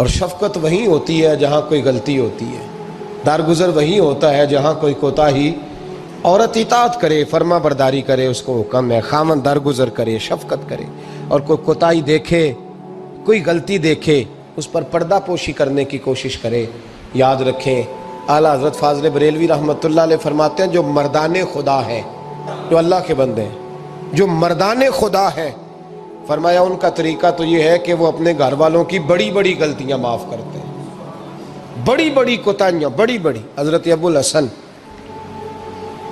اور شفقت وہیں ہوتی ہے جہاں کوئی غلطی ہوتی ہے، درگزر وہیں ہوتا ہے جہاں کوئی کوتاہی۔ عورت اطاعت کرے، فرما برداری کرے، اس کو حکم ہے، خامن درگزر کرے، شفقت کرے، اور کوئی کوتاہی دیکھے، کوئی غلطی دیکھے، اس پر پردہ پوشی کرنے کی کوشش کرے۔ یاد رکھیں اعلیٰ حضرت فاضل بریلوی رحمۃ اللہ علیہ فرماتے ہیں جو مردان خدا ہیں، جو اللہ کے بندے ہیں، جو مردان خدا ہیں، فرمایا ان کا طریقہ تو یہ ہے کہ وہ اپنے گھر والوں کی بڑی بڑی غلطیاں معاف کرتے ہیں، بڑی بڑی کوتاہیاں، بڑی بڑی۔ حضرت ابو الحسن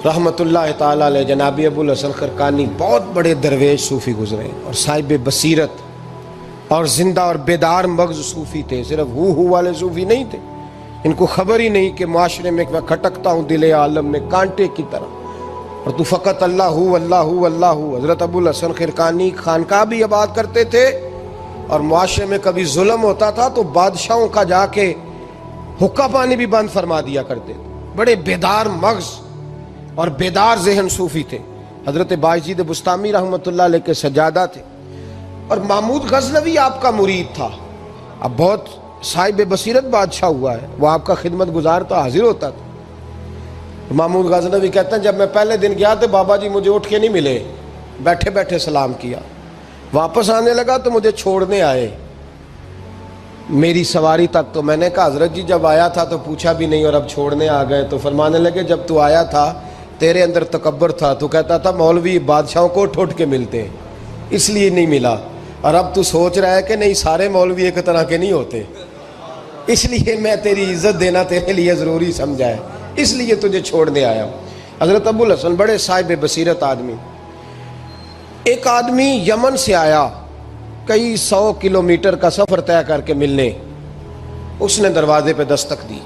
رحمۃ اللہ تعالیٰ علیہ، جناب ابو الحسن خرقانی بہت بڑے درویش صوفی گزرے اور صاحب بصیرت اور زندہ اور بیدار مغز صوفی تھے، صرف ہو والے صوفی نہیں تھے۔ ان کو خبر ہی نہیں کہ معاشرے میں میں کھٹکتا ہوں دل عالم میں کانٹے کی طرح، اور تو فقط اللہ ہو اللہ ہو اللہ ہو۔ حضرت ابو الحسن خرقانی خانقاہ بھی آباد کرتے تھے، اور معاشرے میں کبھی ظلم ہوتا تھا تو بادشاہوں کا جا کے حقہ پانی بھی بند فرما دیا کرتے تھے۔ بڑے بیدار مغز اور بیدار ذہن صوفی تھے۔ حضرت باجید بستامی رحمۃ اللہ علیہ کے سجادہ تھے، اور محمود غزنوی آپ کا مرید تھا۔ اب بہت صاحب بصیرت بادشاہ ہوا ہے، وہ آپ کا خدمت گزار تو حاضر ہوتا تھا۔ محمود غزنوی کہتے ہیں جب میں پہلے دن گیا تو بابا جی مجھے اٹھ کے نہیں ملے، بیٹھے بیٹھے سلام کیا، واپس آنے لگا تو مجھے چھوڑنے آئے میری سواری تک، تو میں نے کہا حضرت جی جب آیا تھا تو پوچھا بھی نہیں اور اب چھوڑنے آ گئے؟ تو فرمانے لگے جب تو آیا تھا تیرے اندر تکبر تھا، تو کہتا تھا مولوی بادشاہوں کو اٹھ اٹھ کے ملتے ہیں اس لیے نہیں ملا، اور اب تو سوچ رہا ہے کہ نہیں سارے مولوی ایک طرح کے نہیں ہوتے، اس لیے میں تیری عزت دینا تیرے لیے ضروری سمجھا ہے، اس لیے تجھے چھوڑنے آیا ہوں۔ حضرت ابو الحسن بڑے صاحب بصیرت آدمی۔ ایک آدمی یمن سے آیا کئی 100 کلومیٹر کا سفر طے کر کے ملنے، اس نے دروازے پہ دستک دی،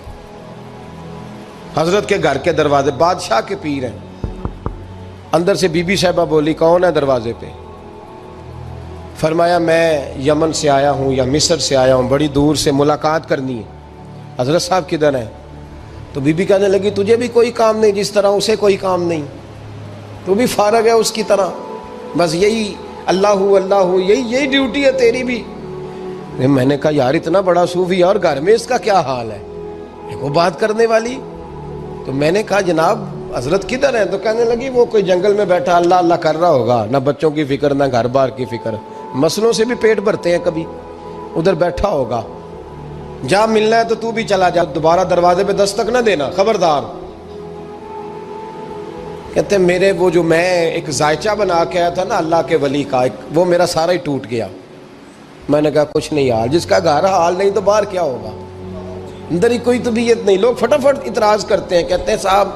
حضرت کے گھر کے دروازے، بادشاہ کے پیر ہیں۔ اندر سے بی بی صاحبہ بولی کون ہے دروازے پہ؟ فرمایا میں یمن سے آیا ہوں یا مصر سے آیا ہوں، بڑی دور سے ملاقات کرنی ہے۔ حضرت صاحب کدھر ہیں؟ تو بی بی کہنے لگی تجھے بھی کوئی کام نہیں جس طرح اسے کوئی کام نہیں، تو بھی فارغ ہے اس کی طرح، بس یہی اللہ ہو اللہ ہو، یہی ڈیوٹی ہے تیری بھی۔ میں نے کہا یار اتنا بڑا صوفی اور گھر میں اس کا کیا حال ہے، وہ بات کرنے والی؟ تو میں نے کہا جناب حضرت کدھر ہیں؟ تو کہنے لگی وہ کوئی جنگل میں بیٹھا اللہ اللہ کر رہا ہوگا، نہ بچوں کی فکر نہ گھر بار کی فکر، مسئلوں سے بھی پیٹ بھرتے ہیں کبھی، ادھر بیٹھا ہوگا، جا ملنا ہے تو بھی چلا جا، دوبارہ دروازے پہ دستک نہ دینا خبردار۔ کہتے ہیں میرے وہ جو میں ایک ذائچہ بنا کے آیا تھا نا اللہ کے ولی کا، وہ میرا سارا ہی ٹوٹ گیا۔ میں نے کہا کچھ نہیں حال، جس کا گھر حال نہیں تو باہر کیا ہوگا، اندر ہی کوئی طبیعت نہیں۔ لوگ فٹافٹ اعتراض کرتے ہیں، کہتے ہیں صاحب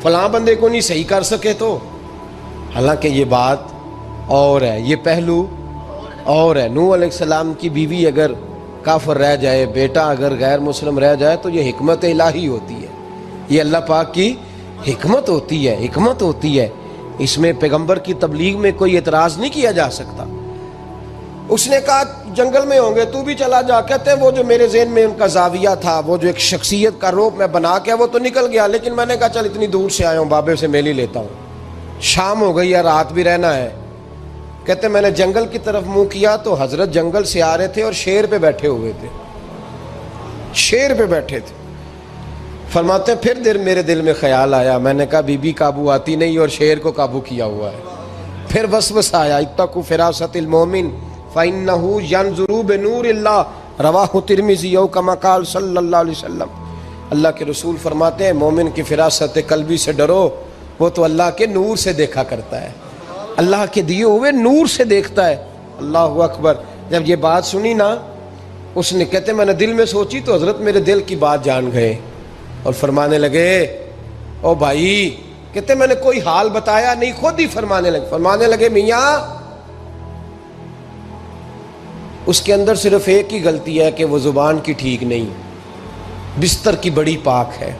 فلاں بندے کو نہیں صحیح کر سکے تو، حالانکہ یہ بات اور ہے، یہ پہلو اور ہے۔ نوح علیہ السلام کی بیوی اگر کافر رہ جائے، بیٹا اگر غیر مسلم رہ جائے تو یہ حکمت الہی ہوتی ہے، یہ اللہ پاک کی حکمت ہوتی ہے، حکمت ہوتی ہے۔ اس میں پیغمبر کی تبلیغ میں کوئی اعتراض نہیں کیا جا سکتا۔ اس نے کہا جنگل میں ہوں گے تو بھی چلا جا۔ کہتے ہیں وہ جو میرے ذہن میں ان کا زاویہ تھا، وہ جو ایک شخصیت کا روپ میں بنا کے وہ تو نکل گیا، لیکن میں نے کہا چل اتنی دور سے آیا ہوں بابے سے میل ہی لیتا ہوں، شام ہو گئی ہے رات بھی رہنا ہے۔ کہتے میں نے جنگل کی طرف منہ کیا تو حضرت جنگل سے آ رہے تھے اور شیر پہ بیٹھے ہوئے تھے، شیر پہ بیٹھے تھے۔ فرماتے ہیں پھر میرے دل میں خیال آیا، میں نے کہا بی بی قابو آتی نہیں اور شیر کو قابو کیا ہوا ہے۔ پھر وسوسہ آیا اتقوا فراست المومن فإنہ ینظر بنور اللہ، رواہ ترمذی او کما قال صلی اللہ علیہ وسلم۔ اللہ کے رسول فرماتے ہیں مومن کی فراست قلبی سے ڈرو، وہ تو اللہ کے نور سے دیکھا کرتا ہے، اللہ کے دیے ہوئے نور سے دیکھتا ہے۔ اللہ اکبر۔ جب یہ بات سنی نا، اس نے کہتے میں نے دل میں سوچی تو حضرت میرے دل کی بات جان گئے اور فرمانے لگے او بھائی، کہتے میں نے کوئی حال بتایا نہیں، خود ہی فرمانے لگے میاں اس کے اندر صرف ایک ہی غلطی ہے کہ وہ زبان کی ٹھیک نہیں، بستر کی بڑی پاک ہے،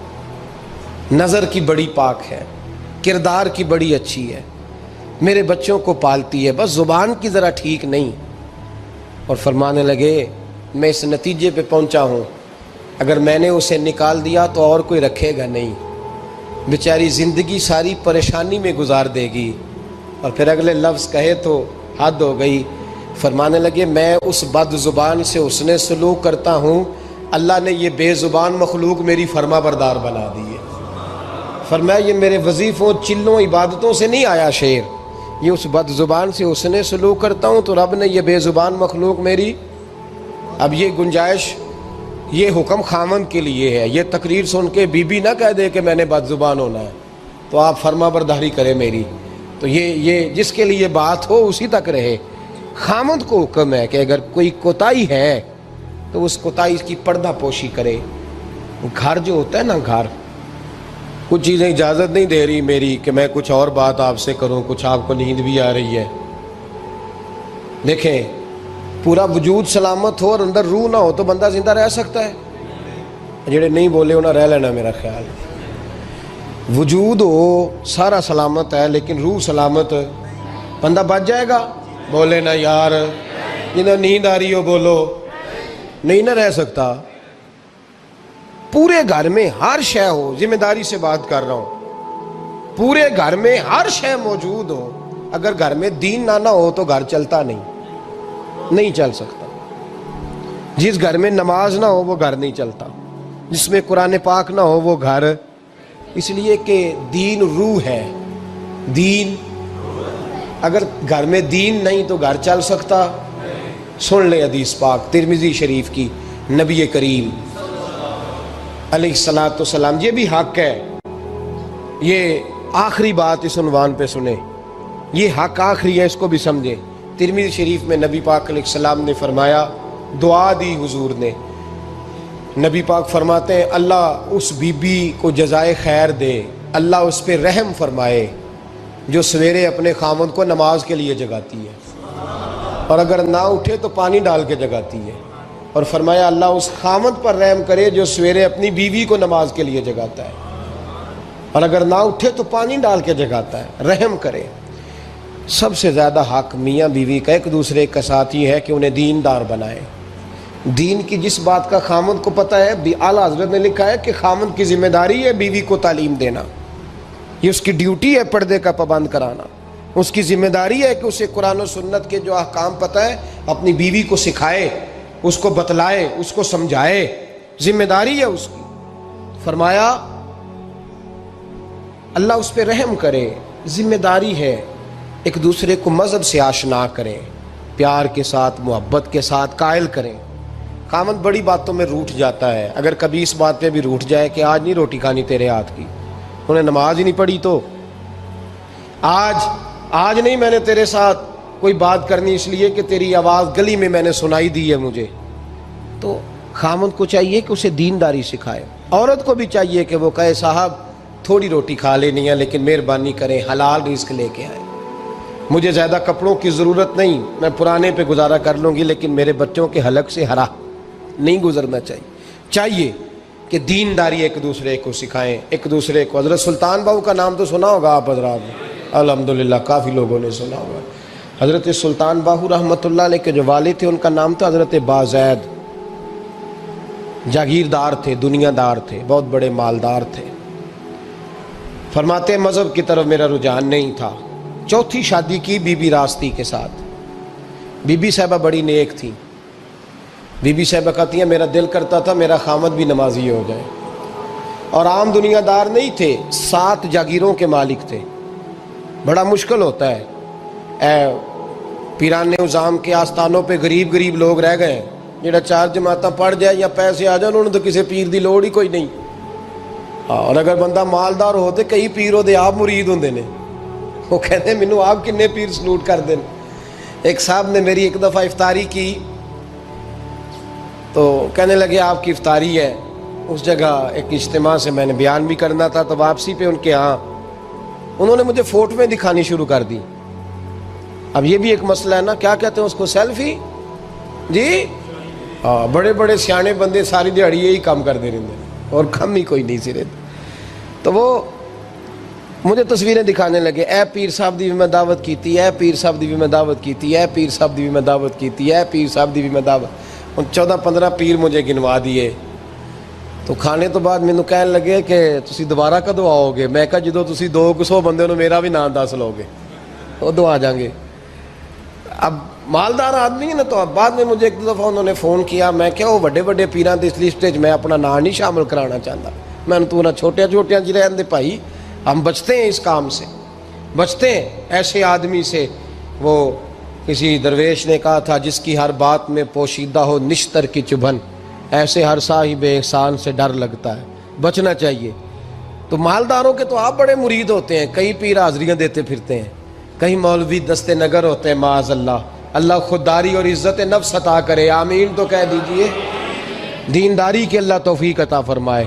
نظر کی بڑی پاک ہے، کردار کی بڑی اچھی ہے، میرے بچوں کو پالتی ہے، بس زبان کی ذرا ٹھیک نہیں۔ اور فرمانے لگے میں اس نتیجے پہ پہنچا ہوں اگر میں نے اسے نکال دیا تو اور کوئی رکھے گا نہیں، بیچاری زندگی ساری پریشانی میں گزار دے گی، اور پھر اگلے لفظ کہے تو حد ہو گئی، فرمانے لگے میں اس بد زبان سے حسن سلوک کرتا ہوں، اللہ نے یہ بے زبان مخلوق میری فرما بردار بنا دی ہے۔ فرمایا یہ میرے وظیفوں چلوں عبادتوں سے نہیں آیا شعر، یہ اس بد زبان سے حسن سلوک کرتا ہوں تو رب نے یہ بے زبان مخلوق میری۔ اب یہ گنجائش، یہ حکم خامند کے لیے ہے، یہ تقریر سن کے بی بی نہ کہہ دے کہ میں نے بد زبان ہونا ہے تو آپ فرما برداری کریں میری، تو یہ جس کے لیے بات ہو اسی تک رہے۔ خامند کو حکم ہے کہ اگر کوئی کوتاہی ہے تو اس کوتاہی کی پردہ پوشی کرے۔ گھر جو ہوتا ہے نا، گھر کچھ چیزیں اجازت نہیں دے رہی میری کہ میں کچھ اور بات آپ سے کروں، کچھ آپ کو نیند بھی آ رہی ہے۔ دیکھیں پورا وجود سلامت ہو اور اندر روح نہ ہو تو بندہ زندہ رہ سکتا ہے؟ جڑے نہیں بولے انہیں رہ لینا میرا خیال۔ وجود ہو سارا سلامت ہے لیکن روح سلامت، بندہ بچ جائے گا؟ بولے نا یار، جنہیں نیند آ رہی ہو بولو، نہیں نہ رہ سکتا۔ پورے گھر میں ہر شے ہو، ذمہ داری سے بات کر رہا ہوں، پورے گھر میں ہر شے موجود ہو، اگر گھر میں دین نہ ہو تو گھر چلتا نہیں چل سکتا۔ جس گھر میں نماز نہ ہو وہ گھر نہیں چلتا، جس میں قرآن پاک نہ ہو وہ گھر، اس لیے کہ دین روح ہے۔ دین اگر گھر میں دین نہیں تو گھر چل سکتا؟ سن لے حدیث پاک ترمذی شریف کی، نبی کریم علیہ الصلاۃ والسلام، یہ بھی حق ہے، یہ آخری بات اس عنوان پہ سنیں، یہ حق آخری ہے، اس کو بھی سمجھیں۔ ترمذی شریف میں نبی پاک علیہ السلام نے فرمایا، دعا دی حضور نے، نبی پاک فرماتے ہیں اللہ اس بی بی کو جزائے خیر دے، اللہ اس پہ رحم فرمائے جو سویرے اپنے خامند کو نماز کے لیے جگاتی ہے اور اگر نہ اٹھے تو پانی ڈال کے جگاتی ہے، اور فرمایا اللہ اس خامند پر رحم کرے جو سویرے اپنی بیوی کو نماز کے لیے جگاتا ہے اور اگر نہ اٹھے تو پانی ڈال کے جگاتا ہے، رحم کرے۔ سب سے زیادہ حق میاں بیوی کا ایک دوسرے کا ساتھ یہ ہے کہ انہیں دیندار بنائے۔ دین کی جس بات کا خامند کو پتہ ہے، اعلیٰ حضرت نے لکھا ہے کہ خامند کی ذمہ داری ہے بیوی کو تعلیم دینا، یہ اس کی ڈیوٹی ہے پردے کا پابند کرانا، اس کی ذمہ داری ہے کہ اسے قرآن و سنت کے جو احکام پتہ ہے اپنی بیوی کو سکھائے، اس کو بتلائے، اس کو سمجھائے، ذمہ داری ہے اس کی۔ فرمایا اللہ اس پہ رحم کرے، ذمہ داری ہے، ایک دوسرے کو مذہب سے آشنا کریں، پیار کے ساتھ محبت کے ساتھ قائل کریں۔ خامند بڑی باتوں میں روٹھ جاتا ہے، اگر کبھی اس بات پہ بھی روٹھ جائے کہ آج نہیں روٹی کھانی تیرے ہاتھ کی، انہیں نماز ہی نہیں پڑھی تو آج نہیں میں نے تیرے ساتھ کوئی بات کرنی اس لیے کہ تیری آواز گلی میں نے سنائی دی ہے مجھے، تو خامند کو چاہیے کہ اسے دینداری سکھائے۔ عورت کو بھی چاہیے کہ وہ کہے صاحب تھوڑی روٹی کھا لینی ہے لیکن مہربانی کریں حلال رزق لے کے آئے، مجھے زیادہ کپڑوں کی ضرورت نہیں، میں پرانے پہ گزارا کر لوں گی لیکن میرے بچوں کے حلق سے ہرا نہیں گزرنا چاہیے کہ دینداری ایک دوسرے کو سکھائیں، ایک دوسرے کو۔ حضرت سلطان باہو کا نام تو سنا ہوگا آپ حضرات نے، الحمدللہ کافی لوگوں نے سنا ہوگا۔ حضرت سلطان باہو رحمۃ اللہ علیہ کے جو والد تھے ان کا نام تھا حضرت بازید، جاگیردار تھے، دنیا دار تھے، بہت بڑے مالدار تھے۔ فرماتے ہیں مذہب کی طرف میرا رجحان نہیں تھا، چوتھی شادی کی بی بی راستی کے ساتھ۔ بی بی صاحبہ بڑی نیک تھی، بی بی صاحبہ کہتی ہیں میرا دل کرتا تھا میرا خامد بھی نمازی ہو جائے، اور عام دنیا دار نہیں تھے، 7 جاگیروں کے مالک تھے۔ بڑا مشکل ہوتا ہے، پیران نظام کے آستانوں پہ غریب لوگ رہ گئے ہیں، جڑا 4 جماعتاں پڑھ جائے یا پیسے آ جائیں انہوں نے تو کسی پیر دی لوڑ ہی کوئی نہیں، اور اگر بندہ مالدار ہو تو کئی پیر ہوتے آپ مرید ہوندے نے، وہ کہتے ہیں مینوں آپ کنے پیر سلوٹ کر دیں۔ ایک صاحب نے میری ایک دفعہ افطاری کی تو کہنے لگے آپ کی افطاری ہے، اس جگہ ایک اجتماع سے میں نے بیان بھی کرنا تھا تو واپسی پہ ان کے ہاں انہوں نے مجھے فوٹویں دکھانی شروع کر دی۔ اب یہ بھی ایک مسئلہ ہے نا، کیا کہتے ہیں اس کو، سیلفی؟ جی ہاں، بڑے بڑے سیانے بندے ساری دیہڑی یہی کام کرتے رہتے اور کم ہی کوئی نہیں سرے، تو وہ مجھے تصویریں دکھانے لگے، اے پیر صاحب دی بھی میں دعوت کیتی، اے پیر صاحب دی بھی میں دعوت کیتی، اے پیر صاحب دی بھی میں دعوت کیتی، اے پیر صاحب دی بھی میں دعوت، ان 14-15 پیر مجھے گنوا دیے۔ تو کھانے تو بعد مینوں کہنے لگے کہ تسی دوبارہ کدو آؤ گے؟ میں کہا جدو تسی 200 بندے نو میرا بھی نام دس لو گے ادو آ جاؤں گے۔ اب مالدار آدمی ہے نا، تو اب بعد میں مجھے ایک دو دفعہ انہوں نے فون کیا، میں کیا وہ بڑے بڑے پیراں دی اس لسٹ میں اپنا نام نہیں شامل کرانا چاہتا، میں نے تو نہ چھوٹے چھوٹے جی رہن دے بھائی، ہم بچتے ہیں اس کام سے، بچتے ہیں ایسے آدمی سے۔ وہ کسی درویش نے کہا تھا جس کی ہر بات میں پوشیدہ ہو نشتر کی چبھن، ایسے ہر صاحب احسان سے ڈر لگتا ہے، بچنا چاہیے۔ تو مالداروں کے تو آپ بڑے مرید ہوتے ہیں، کئی پیر حاضریاں دیتے پھرتے ہیں، کئی مولوی دست نگر ہوتے ہیں، معاذ اللہ، اللہ خودداری اور عزت نفس عطا کرے، آمین تو کہہ دیجئے، دینداری کی اللہ توفیق عطا فرمائے۔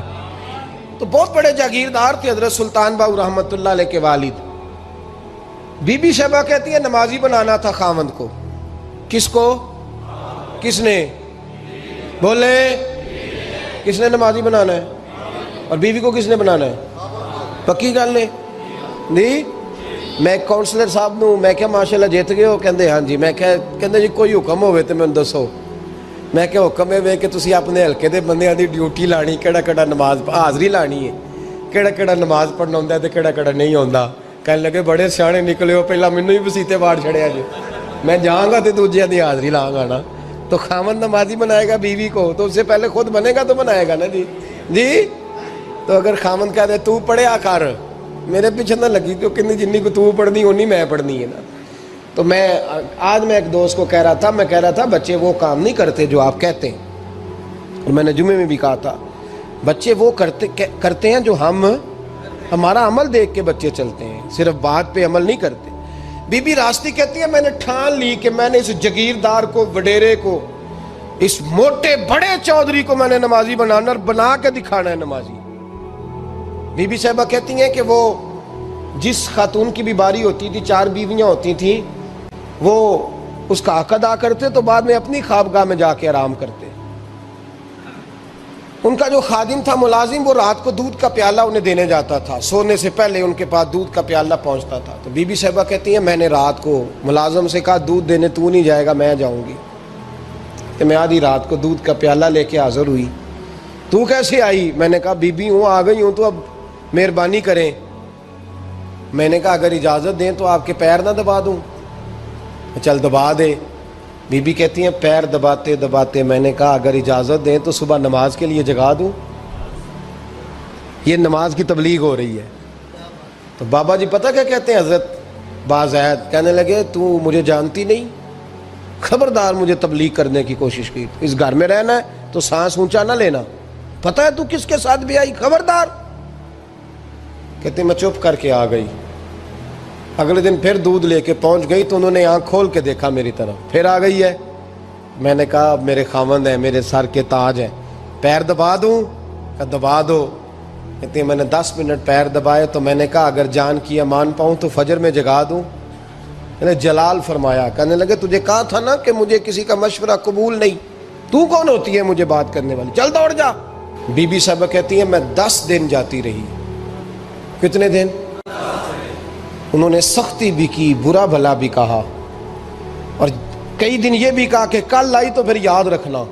تو بہت بڑے جاگیردار تھے حضرت سلطان باؤ رحمۃ اللہ علیہ کے والد۔ بی بی شیبہ کہتی ہے نمازی بنانا تھا خاوند کو۔ کس کو؟ کس نے؟ بولے، کس نے نمازی بنانا ہے؟ اور بیوی کو کس نے بنانا ہے؟ پکی گل نے نہیں؟ میں کونسلر صاحب نوں میں کہا ماشاءاللہ جیت گئے ہو؟ کہندے ہاں جی۔ میں کہندے جی کوئی حکم ہوئے تو میں دسو۔ میں کہ حکم ہے کہ تسی اپنے ہلکے دے بندیاں دی ڈیوٹی لانی، کیڑا کیڑا نماز حاضری لانی ہے، کیڑا کیڑا نماز پڑھنا ہوندا ہے تے کیڑا کیڑا نہیں ہوندا۔ کہنے لگے بڑے سیانے نکلے ہو، پہلا مینوں ہی وسیتے واڑ چھڑیا جی، میں جاؤں گا تے دوجیاں دی حاضری لاں گا نا۔ تو خاوند نمازی بنائے گا بیوی کو تو اس سے پہلے خود بنے گا تو بنائے گا نا جی۔ جی تو اگر خاوند کہہ دے تو پڑھیا کر، میرے پیچھے نہ لگی، تو کتنی جنی کو تو پڑھنی اونی میں پڑھنی ہے نا۔ تو میں آج میں ایک دوست کو کہہ رہا تھا، میں کہہ رہا تھا بچے وہ کام نہیں کرتے جو آپ کہتے ہیں، اور میں نے جمعے میں بھی کہا تھا بچے وہ کرتے ہیں جو ہمارا عمل دیکھ کے بچے چلتے ہیں، صرف بات پہ عمل نہیں کرتے۔ بی بی راستی کہتی ہے میں نے ٹھان لی کہ میں نے اس جگیردار کو، وڈیرے کو، اس موٹے بڑے چودھری کو میں نے نمازی بنانا اور بنا کے دکھانا ہے نمازی۔ بی بی صاحبہ کہتی ہیں کہ وہ جس خاتون کی بھی باری ہوتی تھی، 4 بیویاں ہوتی تھیں، وہ اس کا حق ادا کرتے تو بعد میں اپنی خوابگاہ میں جا کے آرام کرتے۔ ان کا جو خادم تھا ملازم، وہ رات کو دودھ کا پیالہ انہیں دینے جاتا تھا، سونے سے پہلے ان کے پاس دودھ کا پیالہ پہنچتا تھا۔ تو بی بی صاحبہ کہتی ہیں میں نے رات کو ملازم سے کہا دودھ دینے تو نہیں جائے گا، میں جاؤں گی۔ کہ میں آدھی رات کو دودھ کا پیالہ لے کے حاضر ہوئی۔ تو کیسے آئی؟ میں نے کہا بی بی ہوں، آ گئی ہوں، تو اب مہربانی کریں۔ میں نے کہا اگر اجازت دیں تو آپ کے پیر نہ دبا دوں؟ چل دبا دے۔ بی بی کہتی ہیں پیر دباتے دباتے میں نے کہا اگر اجازت دیں تو صبح نماز کے لیے جگا دوں؟ یہ نماز کی تبلیغ ہو رہی ہے۔ تو بابا جی پتہ کیا کہتے ہیں حضرت بازید؟ کہنے لگے تو مجھے جانتی نہیں، خبردار مجھے تبلیغ کرنے کی کوشش کی، اس گھر میں رہنا ہے تو سانس اونچا نہ لینا، پتہ ہے تو کس کے ساتھ بھی آئی، خبردار۔ کہتے میں چپ کر کے آ گئی۔ اگلے دن پھر دودھ لے کے پہنچ گئی تو انہوں نے آنکھ کھول کے دیکھا میری طرف، پھر آ گئی ہے۔ میں نے کہا اب میرے خاوند ہیں، میرے سر کے تاج ہیں، پیر دبا دوں؟ کہ دبا دو۔ کہتے ہیں میں نے 10 منٹ پیر دبائے تو میں نے کہا اگر جان کی امان پاؤں تو فجر میں جگا دوں؟ میں نے جلال فرمایا۔ کہنے لگے تجھے کہا تھا نا کہ مجھے کسی کا مشورہ قبول نہیں، تو کون ہوتی ہے مجھے بات کرنے والی، چل دوڑ جا۔ بی بی صاحبہ کہتی ہیں میں 10 دن جاتی رہی۔ کتنے دن؟ انہوں نے سختی بھی کی، برا بھلا بھی کہا، اور کئی دن یہ بھی کہا کہ کل آئی تو پھر یاد رکھنا۔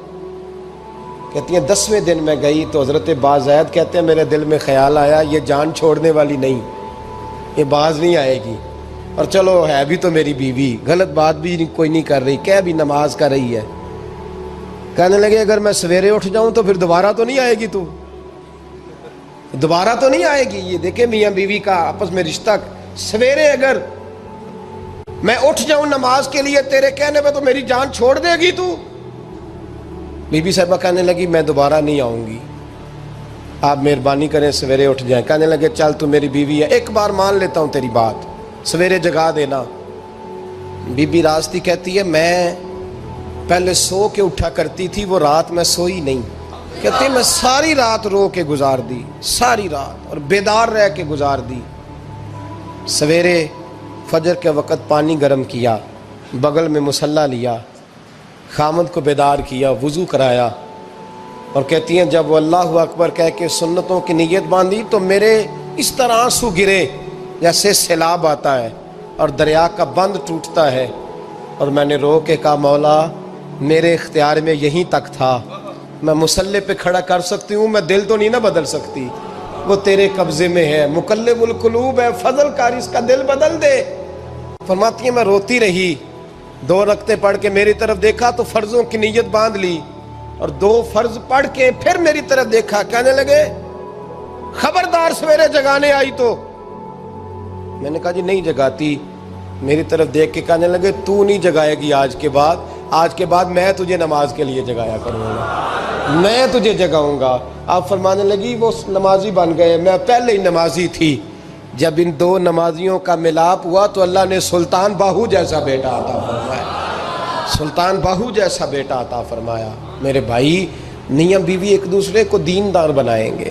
کہتی ہیں 10ویں دن میں گئی تو حضرت بازید کہتے ہیں میرے دل میں خیال آیا یہ جان چھوڑنے والی نہیں، یہ باز نہیں آئے گی، اور چلو ہے بھی تو میری بیوی، غلط بات بھی کوئی نہیں کر رہی، کہہ بھی نماز کر رہی ہے۔ کہنے لگے اگر میں سویرے اٹھ جاؤں تو پھر دوبارہ تو نہیں آئے گی، تو دوبارہ تو نہیں آئے گی۔ یہ دیکھیں میاں بیوی کا آپس میں رشتہ، سویرے اگر میں اٹھ جاؤں نماز کے لیے تیرے کہنے پہ تو میری جان چھوڑ دے گی تو؟ بی بی صاحبہ کہنے لگی میں دوبارہ نہیں آؤں گی، آپ مہربانی کریں سویرے اٹھ جائیں۔ کہنے لگے چل تو میری بیوی ہے، ایک بار مان لیتا ہوں تیری بات، سویرے جگا دینا۔ بی بی راستی کہتی ہے میں پہلے سو کے اٹھا کرتی تھی، وہ رات میں سوئی نہیں، کہتی میں ساری رات رو کے گزار دی، ساری رات، اور بیدار رہ کے گزار دی۔ سویرے فجر کے وقت پانی گرم کیا، بغل میں مصلی لیا، خامد کو بیدار کیا، وضو کرایا، اور کہتی ہیں جب وہ اللہ اکبر کہہ کے سنتوں کی نیت باندھی تو میرے اس طرح آنسو گرے جیسے سیلاب آتا ہے اور دریا کا بند ٹوٹتا ہے، اور میں نے رو کے کہا مولا میرے اختیار میں یہیں تک تھا، میں مصلی پہ کھڑا کر سکتی ہوں، میں دل تو نہیں نہ بدل سکتی، وہ تیرے قبضے میں ہے، مقلب القلوب ہے، فضل کار اس کا دل بدل دے۔ فرماتی ہیں میں روتی رہی، 2 رکعتیں پڑھ کے میری طرف دیکھا تو فرضوں کی نیت باندھ لی، اور 2 فرض پڑھ کے پھر میری طرف دیکھا، کہنے لگے خبردار سویرے جگانے آئی تو۔ میں نے کہا جی نہیں جگاتی۔ میری طرف دیکھ کے کہنے لگے تو نہیں جگائے گی آج کے بعد میں تجھے نماز کے لیے جگایا کروں گا، میں تجھے جگاؤں گا۔ آپ فرمانے لگی وہ نمازی بن گئے، میں پہلے ہی نمازی تھی۔ جب ان 2 نمازیوں کا ملاپ ہوا تو اللہ نے سلطان باہو جیسا بیٹا عطا فرمایا، سلطان باہو جیسا بیٹا عطا فرمایا۔ میرے بھائی، میاں بیوی ایک دوسرے کو دیندار بنائیں گے،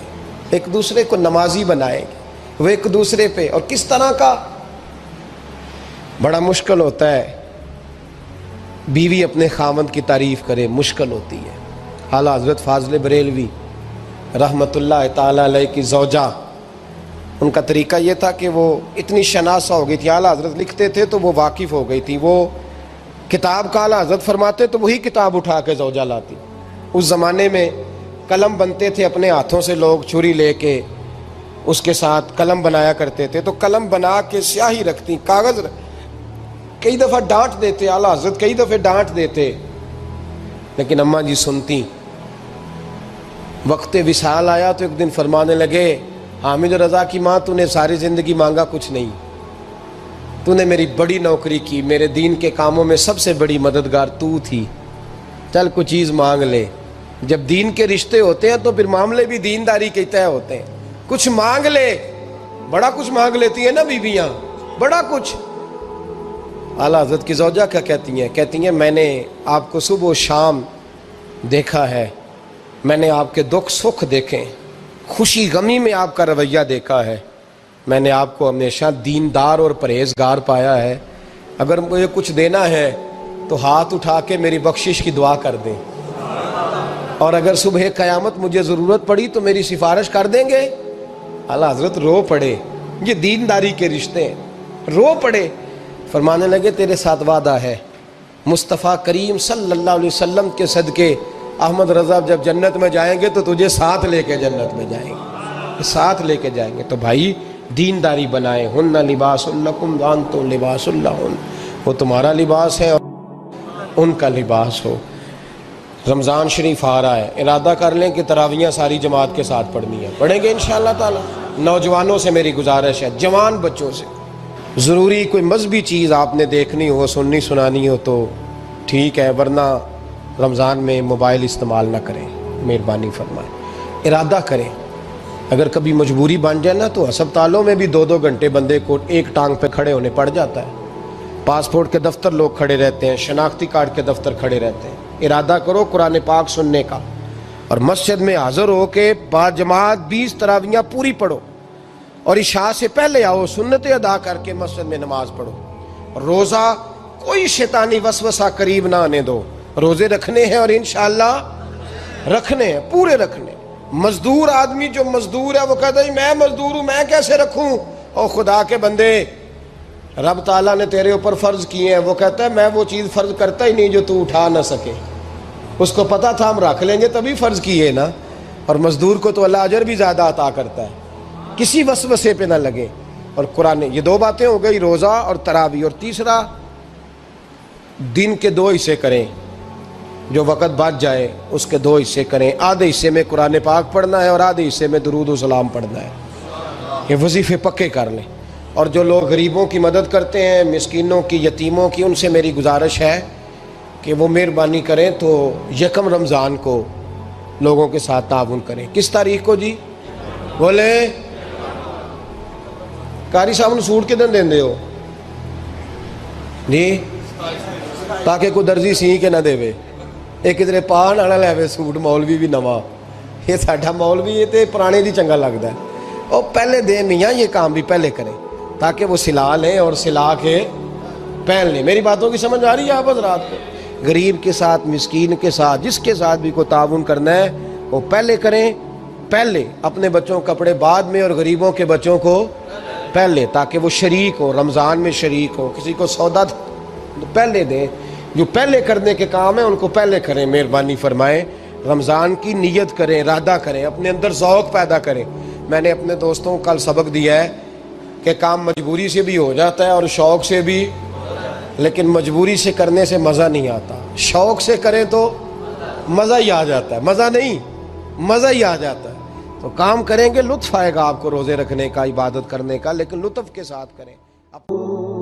ایک دوسرے کو نمازی بنائیں گے، وہ ایک دوسرے پہ، اور کس طرح کا؟ بڑا مشکل ہوتا ہے بیوی اپنے خاوند کی تعریف کرے، مشکل ہوتی ہے۔ اعلیٰ حضرت فاضل بریلوی رحمت اللہ تعالی علیہ کی زوجہ، ان کا طریقہ یہ تھا کہ وہ اتنی شناسہ ہو گئی تھی، اعلیٰ حضرت لکھتے تھے تو وہ واقف ہو گئی تھی، وہ کتاب کا اعلیٰ حضرت فرماتے تو وہی کتاب اٹھا کے زوجہ لاتی۔ اس زمانے میں قلم بنتے تھے اپنے ہاتھوں سے، لوگ چھری لے کے اس کے ساتھ قلم بنایا کرتے تھے، تو قلم بنا کے سیاہی رکھتی، کاغذ کئی دفعہ ڈانٹ دیتے، اعلیٰ حضرت کئی دفعہ ڈانٹ دیتے، لیکن اماں جی سنتی۔ وقت وصال آیا تو ایک دن فرمانے لگے حامد رضا کی ماں، تو نے ساری زندگی مانگا کچھ نہیں، تو نے میری بڑی نوکری کی، میرے دین کے کاموں میں سب سے بڑی مددگار تو تھی، چل کچھ چیز مانگ لے۔ جب دین کے رشتے ہوتے ہیں تو پھر معاملے بھی دینداری کے طے ہوتے ہیں، کچھ مانگ لے۔ بڑا کچھ مانگ لیتی ہیں نا بیویاں، بڑا کچھ۔ اعلیٰ حضرت کی زوجہ کیا کہتی ہیں میں نے آپ کو صبح و شام دیکھا ہے، میں نے آپ کے دکھ سکھ دیکھے، خوشی غمی میں آپ کا رویہ دیکھا ہے، میں نے آپ کو ہمیشہ دیندار اور پرہیزگار پایا ہے، اگر مجھے کچھ دینا ہے تو ہاتھ اٹھا کے میری بخشش کی دعا کر دیں، اور اگر صبح قیامت مجھے ضرورت پڑی تو میری سفارش کر دیں گے۔ اعلیٰ حضرت رو پڑے، یہ دینداری کے رشتے ہیں، رو پڑے۔ فرمانے لگے تیرے ساتھ وعدہ ہے، مصطفیٰ کریم صلی اللہ علیہ وسلم کے صدقے احمد رضا جب جنت میں جائیں گے تو تجھے ساتھ لے کے جنت میں جائیں گے، ساتھ لے کے جائیں گے۔ تو بھائی دینداری بنائیں، ہن لباس لکم وانتم لباس لہن، وہ تمہارا لباس ہے اور ان کا لباس ہو۔ رمضان شریف آ رہا ہے، ارادہ کر لیں کہ تراویحیں ساری جماعت کے ساتھ پڑھنی ہے، پڑھیں گے انشاءاللہ تعالی۔ نوجوانوں سے میری گزارش ہے، جوان بچوں سے، ضروری کوئی مذہبی چیز آپ نے دیکھنی ہو، سننی سنانی ہو تو ٹھیک ہے، ورنہ رمضان میں موبائل استعمال نہ کریں، مہربانی فرمائیں، ارادہ کریں۔ اگر کبھی مجبوری بن جائے نا تو ہسپتالوں میں بھی 2-2 گھنٹے بندے کو ایک ٹانگ پہ کھڑے ہونے پڑ جاتا ہے، پاسپورٹ کے دفتر لوگ کھڑے رہتے ہیں، شناختی کارڈ کے دفتر کھڑے رہتے ہیں۔ ارادہ کرو قرآن پاک سننے کا، اور مسجد میں حاضر ہو کے با جماعت 20 تراویحیں پوری پڑھو، اور عشاء سے پہلے آؤ، سنتیں ادا کر کے مسجد میں نماز پڑھو۔ روزہ کوئی شیطانی وسوسہ قریب نہ آنے دو، روزے رکھنے ہیں اور انشاءاللہ رکھنے ہیں، پورے رکھنے۔ مزدور آدمی جو مزدور ہے وہ کہتا ہے میں مزدور ہوں، میں کیسے رکھوں؟ اور خدا کے بندے، رب تعالیٰ نے تیرے اوپر فرض کیے ہیں، وہ کہتا ہے میں وہ چیز فرض کرتا ہی نہیں جو تو اٹھا نہ سکے، اس کو پتا تھا ہم رکھ لیں گے تبھی فرض کیے نا، اور مزدور کو تو اللہ اجر بھی زیادہ عطا کرتا ہے، کسی وسوسے پہ نہ لگے۔ اور قرآن، یہ 2 باتیں ہو گئی، روزہ اور تراویح، اور تیسرا دن کے 2 حصے کریں، جو وقت بچ جائے اس کے 2 حصے کریں، آدھے حصے میں قرآن پاک پڑھنا ہے اور آدھے حصے میں درود و سلام پڑھنا ہے، یہ وظیفے پکے کر لیں۔ اور جو لوگ غریبوں کی مدد کرتے ہیں، مسکینوں کی، یتیموں کی، ان سے میری گزارش ہے کہ وہ مہربانی کریں تو 1 رمضان کو لوگوں کے ساتھ تعاون کریں۔ کس تاریخ کو جی؟ بولے قاری صاحب نے سوٹ کدن دین دے ہو جی، تاکہ کوئی درزی سی کے نہ دے وے، ایک ادھر پاہن آنا لے وے سوٹ، مولوی بھی نواں، یہ ساڈا مولوی یہ تے پرانے دی چنگا لگتا ہے، اور پہلے دے میاں یہ کام بھی پہلے کریں تاکہ وہ سلا لیں اور سلا کے پہن لیں۔ میری باتوں کی سمجھ آ رہی ہے آپ حضرات کو؟ غریب کے ساتھ، مسکین کے ساتھ، جس کے ساتھ بھی کوئی تعاون کرنا ہے وہ پہلے کریں، پہلے اپنے بچوں کو کپڑے بعد میں اور غریبوں کے بچوں کو پہلے، تاکہ وہ شریک ہو، رمضان میں شریک ہو، کسی کو سودا پہلے دیں، جو پہلے کرنے کے کام ہیں ان کو پہلے کریں، مہربانی فرمائیں۔ رمضان کی نیت کریں، ارادہ کریں، اپنے اندر ذوق پیدا کریں۔ میں نے اپنے دوستوں کو کل سبق دیا ہے کہ کام مجبوری سے بھی ہو جاتا ہے اور شوق سے بھی، لیکن مجبوری سے کرنے سے مزہ نہیں آتا. شوق سے کریں تو مزہ ہی آ جاتا ہے. مزہ نہیں، مزہ ہی آ جاتا ہے. تو کام کریں گے، لطف آئے گا آپ کو روزے رکھنے کا، عبادت کرنے کا، لیکن لطف کے ساتھ کریں.